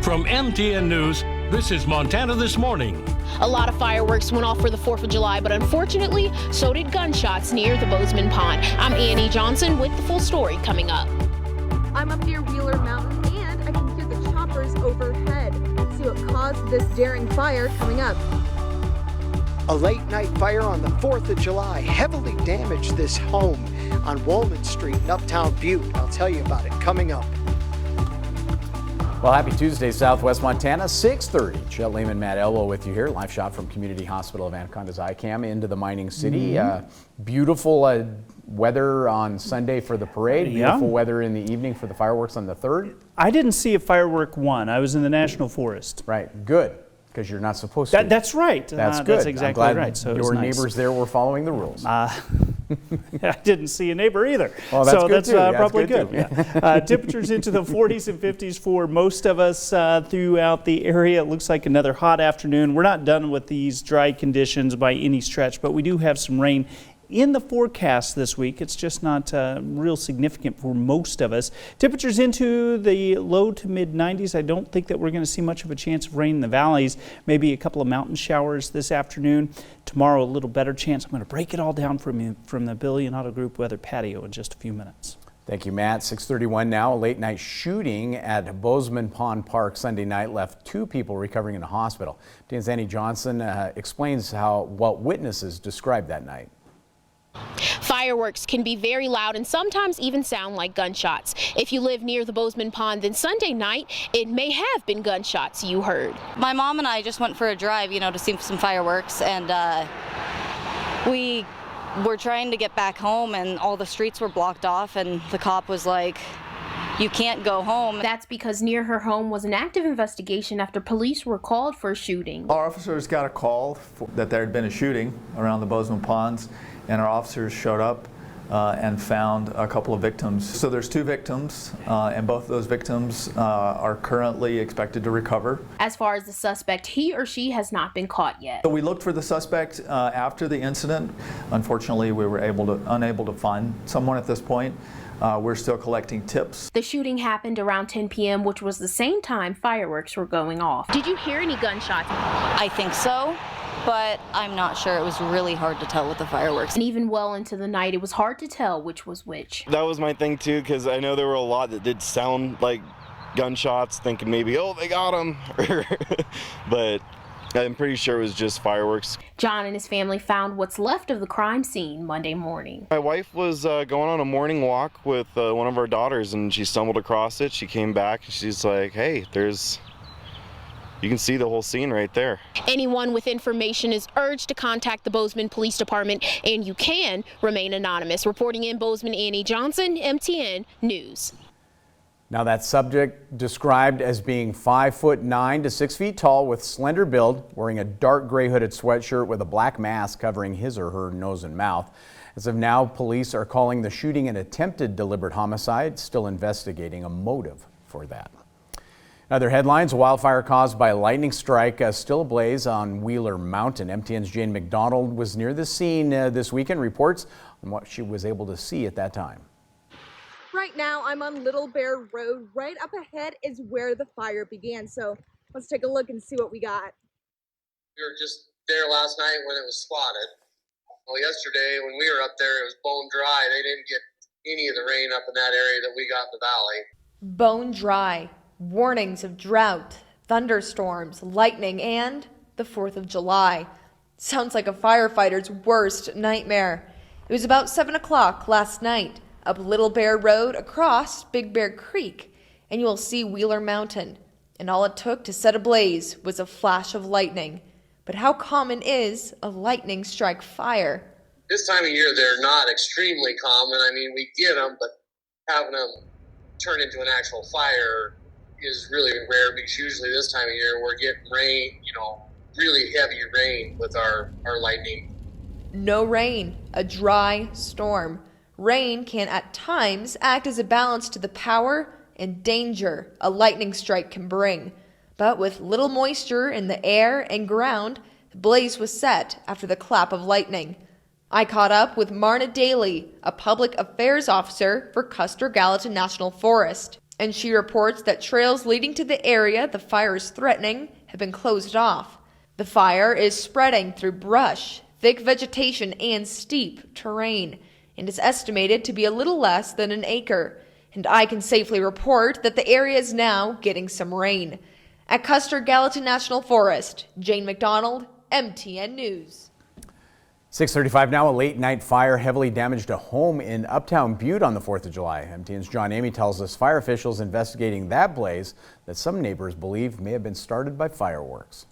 From MTN News, this is Montana This Morning. A lot of fireworks went off for the 4th of July, but unfortunately, so did gunshots near the Bozeman Pond. I'm Annie Johnson with the full story coming up. I'm up near Wheeler Mountain, and I can hear the choppers overhead. See what caused this daring fire coming up. A late-night fire on the 4th of July heavily damaged this home on Woolman Street in Uptown Butte. I'll tell you about it coming up. Well, happy Tuesday, Southwest Montana, 6:30. Chet Lehman, Matt Elwell with you here. Live shot from Community Hospital of Anaconda's ICAM into the mining city. Beautiful weather on Sunday for the parade. Beautiful weather in the evening for the fireworks on the 3rd. I didn't see a firework one. I was in the National Forest. Right, good, because you're not supposed to. That's right. That's good. That's exactly I'm glad right. So your neighbors there were following the rules. I didn't see a neighbor either. Well, that's so good that's too. probably good. Yeah. Temperatures into the 40s and 50s for most of us throughout the area. It looks like another hot afternoon. We're not done with these dry conditions by any stretch, but we do have some rain in the forecast this week. It's just not real significant for most of us. Temperatures into the low to mid 90s. I don't think that we're going to see much of a chance of rain in the valleys. Maybe a couple of mountain showers this afternoon. Tomorrow, a little better chance. I'm going to break it all down from the Billy and Auto Group weather patio in just a few minutes. Thank you, Matt. 6:31 now. A late night shooting at Bozeman Pond Park Sunday night left 2 people recovering in the hospital. Annie Johnson explains what witnesses described that night. Fireworks can be very loud and sometimes even sound like gunshots. If you live near the Bozeman Pond, then Sunday night, it may have been gunshots you heard. My mom and I just went for a drive, to see some fireworks, and we were trying to get back home, and all the streets were blocked off, and the cop was like, "You can't go home." That's because near her home was an active investigation after police were called for a shooting. Our officers got a call that there had been a shooting around the Bozeman Ponds, and our officers showed up and found a couple of victims. So there's 2 victims, and both of those victims are currently expected to recover. As far as the suspect, he or she has not been caught yet. So we looked for the suspect after the incident. Unfortunately, we were unable to find someone at this point. We're still collecting tips. The shooting happened around 10 p.m., which was the same time fireworks were going off. Did you hear any gunshots? I think so, but I'm not sure. It was really hard to tell with the fireworks. And even well into the night, it was hard to tell which was which. That was my thing too, because I know there were a lot that did sound like gunshots, thinking maybe, oh, they got him. But I'm pretty sure it was just fireworks. John and his family found what's left of the crime scene Monday morning. My wife was going on a morning walk with one of our daughters, and she stumbled across it. She came back and she's like, hey, you can see the whole scene right there. Anyone with information is urged to contact the Bozeman Police Department, and you can remain anonymous. Reporting in Bozeman, Annie Johnson, MTN News. Now that subject described as being 5'9" to 6 feet tall with slender build, wearing a dark gray hooded sweatshirt with a black mask covering his or her nose and mouth. As of now, police are calling the shooting an attempted deliberate homicide, still investigating a motive for that. Other headlines: wildfire caused by a lightning strike still ablaze on Wheeler Mountain. MTN's Jane McDonald was near the scene this weekend, reports on what she was able to see at that time. Right now, I'm on Little Bear Road. Right up ahead is where the fire began. So let's take a look and see what we got. We were just there last night when it was spotted. Well, yesterday when we were up there, it was bone dry. They didn't get any of the rain up in that area that we got in the valley. Bone dry. Warnings of drought, thunderstorms, lightning, and the 4th of July. Sounds like a firefighter's worst nightmare. It was about 7 o'clock last night, up Little Bear Road across Big Bear Creek, and you will see Wheeler Mountain. And all it took to set ablaze was a flash of lightning. But how common is a lightning strike fire? This time of year, they're not extremely common. I mean, we get them, but having them turn into an actual fire is really rare, because usually this time of year we're getting rain, really heavy rain with our lightning. No rain, a dry storm. Rain can at times act as a balance to the power and danger a lightning strike can bring. But with little moisture in the air and ground, the blaze was set after the clap of lightning. I caught up with Marna Daly, a public affairs officer for Custer Gallatin National Forest. And she reports that trails leading to the area the fire is threatening have been closed off. The fire is spreading through brush, thick vegetation, and steep terrain, and is estimated to be a little less than an acre. And I can safely report that the area is now getting some rain. At Custer-Gallatin National Forest, Jane McDonald, MTN News. 6:35 now, a late night fire heavily damaged a home in Uptown Butte on the 4th of July. MTN's John Amy tells us fire officials investigating that blaze that some neighbors believe may have been started by fireworks.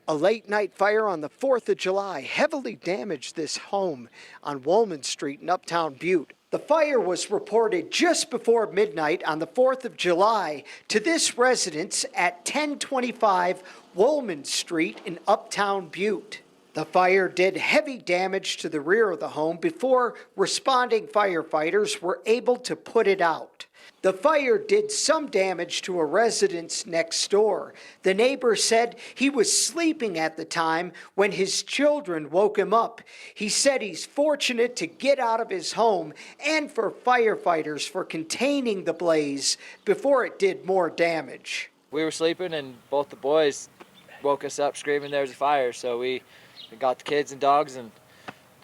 A late night fire on the 4th of July heavily damaged this home on Woolman Street in Uptown Butte. The fire was reported just before midnight on the 4th of July to this residence at 1025 Woolman Street in Uptown Butte. The fire did heavy damage to the rear of the home before responding firefighters were able to put it out. The fire did some damage to a residence next door. The neighbor said he was sleeping at the time when his children woke him up. He said he's fortunate to get out of his home and for firefighters for containing the blaze before it did more damage. We were sleeping and both the boys woke us up screaming there's a fire, so we got the kids and dogs and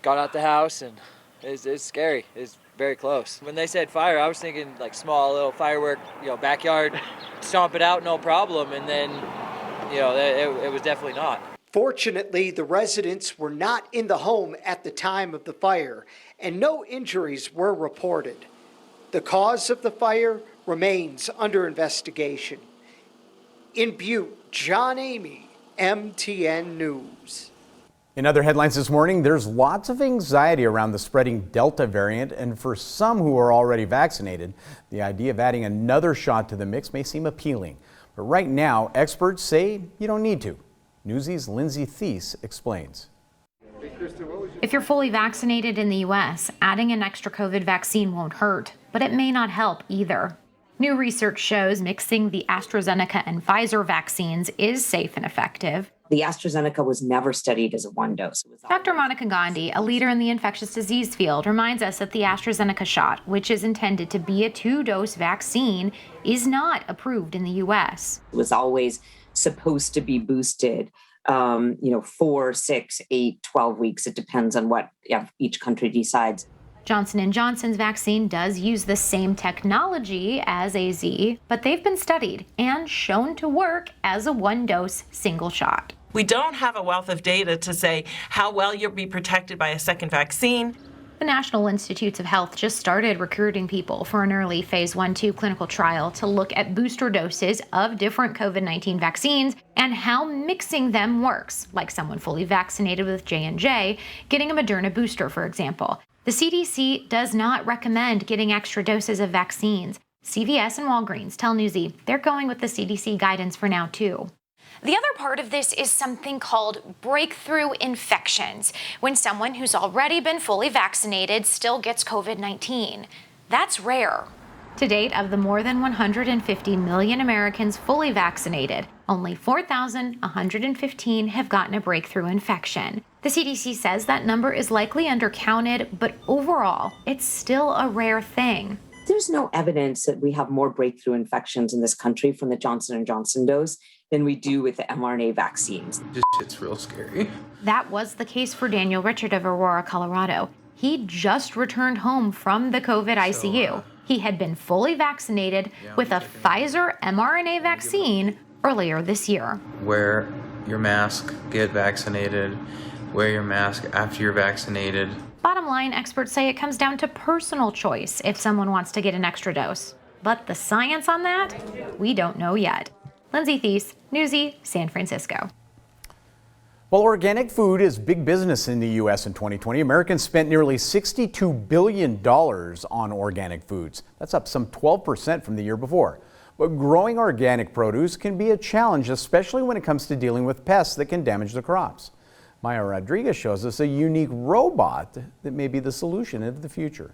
got out the house, and it's scary. It's very close. When they said fire, I was thinking like small little firework, backyard, stomp it out, no problem. And then, it was definitely not. Fortunately, the residents were not in the home at the time of the fire, and no injuries were reported. The cause of the fire remains under investigation. In Butte, John Amy, MTN News. In other headlines this morning, there's lots of anxiety around the spreading Delta variant, and for some who are already vaccinated, the idea of adding another shot to the mix may seem appealing. But right now, experts say you don't need to. Newsy's Lindsay Thies explains. If you're fully vaccinated in the U.S., adding an extra COVID vaccine won't hurt, but it may not help either. New research shows mixing the AstraZeneca and Pfizer vaccines is safe and effective. The AstraZeneca was never studied as a one dose. Dr. Monica Gandhi, a leader in the infectious disease field, reminds us that the AstraZeneca shot, which is intended to be a 2-dose vaccine, is not approved in the U.S. It was always supposed to be boosted, 4, 6, 8, 12 weeks. It depends on what each country decides. Johnson & Johnson's vaccine does use the same technology as AZ, but they've been studied and shown to work as a 1-dose single shot. We don't have a wealth of data to say how well you'll be protected by a second vaccine. The National Institutes of Health just started recruiting people for an early phase 1/2 clinical trial to look at booster doses of different COVID-19 vaccines and how mixing them works, like someone fully vaccinated with J&J getting a Moderna booster, for example. The CDC does not recommend getting extra doses of vaccines. CVS and Walgreens tell Newsy they're going with the CDC guidance for now, too. The other part of this is something called breakthrough infections, when someone who's already been fully vaccinated still gets COVID-19. That's rare. To date, of the more than 150 million Americans fully vaccinated, only 4,115 have gotten a breakthrough infection. The CDC says that number is likely undercounted, but overall, it's still a rare thing. There's no evidence that we have more breakthrough infections in this country from the Johnson & Johnson dose than we do with the mRNA vaccines. This shit's real scary. That was the case for Daniel Richard of Aurora, Colorado. He just returned home from the COVID ICU. He had been fully vaccinated with a Pfizer mRNA vaccine earlier this year. Wear your mask, get vaccinated, wear your mask after you're vaccinated. Bottom line, experts say it comes down to personal choice if someone wants to get an extra dose. But the science on that, we don't know yet. Lindsay Thies, Newsy, San Francisco. Well, organic food is big business in the U.S. in 2020. Americans spent nearly $62 billion on organic foods. That's up some 12% from the year before. But growing organic produce can be a challenge, especially when it comes to dealing with pests that can damage the crops. Maya Rodriguez shows us a unique robot that may be the solution into the future.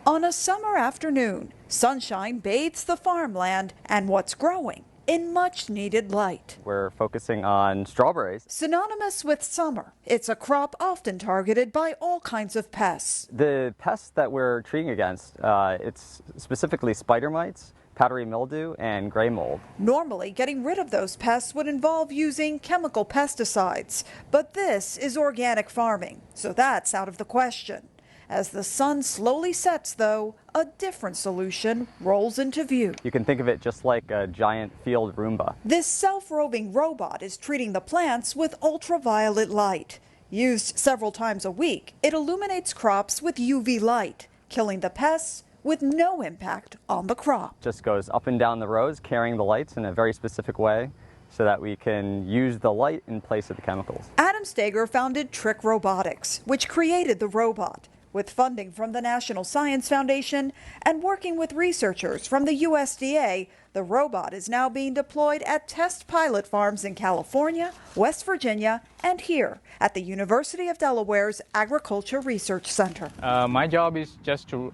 On a summer afternoon, sunshine bathes the farmland, and what's growing? in much-needed light. We're focusing on strawberries. Synonymous with summer, it's a crop often targeted by all kinds of pests. The pests that we're treating against, it's specifically spider mites, powdery mildew, and gray mold. Normally, getting rid of those pests would involve using chemical pesticides, but this is organic farming, so that's out of the question. As the sun slowly sets, though, a different solution rolls into view. You can think of it just like a giant field Roomba. This self-roving robot is treating the plants with ultraviolet light. Used several times a week, it illuminates crops with UV light, killing the pests with no impact on the crop. Just goes up and down the rows, carrying the lights in a very specific way so that we can use the light in place of the chemicals. Adam Steger founded Trick Robotics, which created the robot. With funding from the National Science Foundation and working with researchers from the USDA, the robot is now being deployed at test pilot farms in California, West Virginia, and here at the University of Delaware's Agriculture Research Center. My job is just to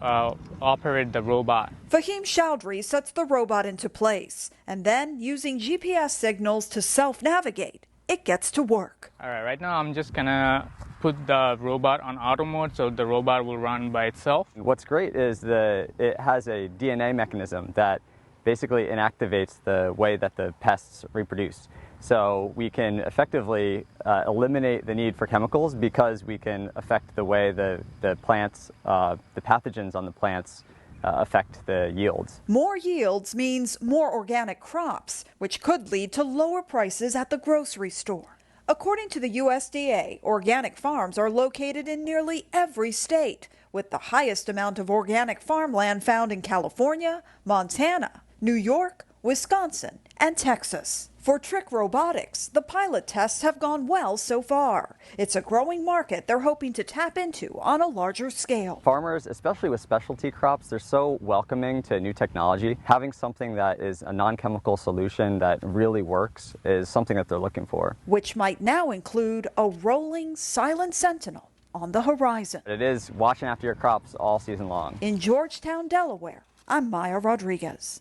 operate the robot. Fahim Chowdhury sets the robot into place, and then using GPS signals to self-navigate, it gets to work. All right, right now I'm just gonna put the robot on auto mode so the robot will run by itself. What's great is it has a DNA mechanism that basically inactivates the way that the pests reproduce. So we can effectively eliminate the need for chemicals because we can affect the way the plants, the pathogens on the plants affect the yields. More yields means more organic crops, which could lead to lower prices at the grocery store. According to the USDA, organic farms are located in nearly every state, with the highest amount of organic farmland found in California, Montana, New York, Wisconsin, and Texas. For Trick Robotics, the pilot tests have gone well so far. It's a growing market they're hoping to tap into on a larger scale. Farmers, especially with specialty crops, they're so welcoming to new technology. Having something that is a non-chemical solution that really works is something that they're looking for. Which might now include a rolling silent sentinel on the horizon. It is watching after your crops all season long. In Georgetown, Delaware, I'm Maya Rodriguez.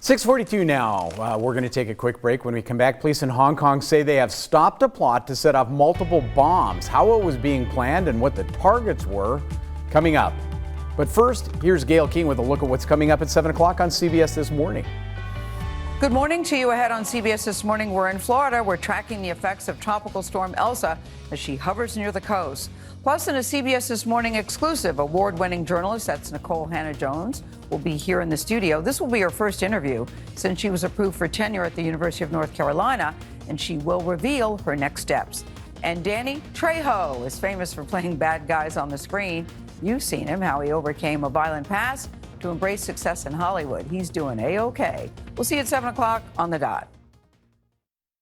6:42 now. We're going to take a quick break. When we come back, police in Hong Kong say they have stopped a plot to set off multiple bombs. How it was being planned and what the targets were, coming up. But first, here's Gail King with a look at what's coming up at 7 o'clock on CBS This Morning. Good morning to you. Ahead on CBS This Morning, we're in Florida. We're tracking the effects of Tropical Storm Elsa as she hovers near the coast. Plus, in a CBS This Morning exclusive, award-winning journalist, that's Nicole Hannah-Jones, will be here in the studio. This will be her first interview since she was approved for tenure at the University of North Carolina, and she will reveal her next steps. And Danny Trejo is famous for playing bad guys on the screen. You've seen him, how he overcame a violent past to embrace success in Hollywood. He's doing A-OK. We'll see you at 7 o'clock on the dot.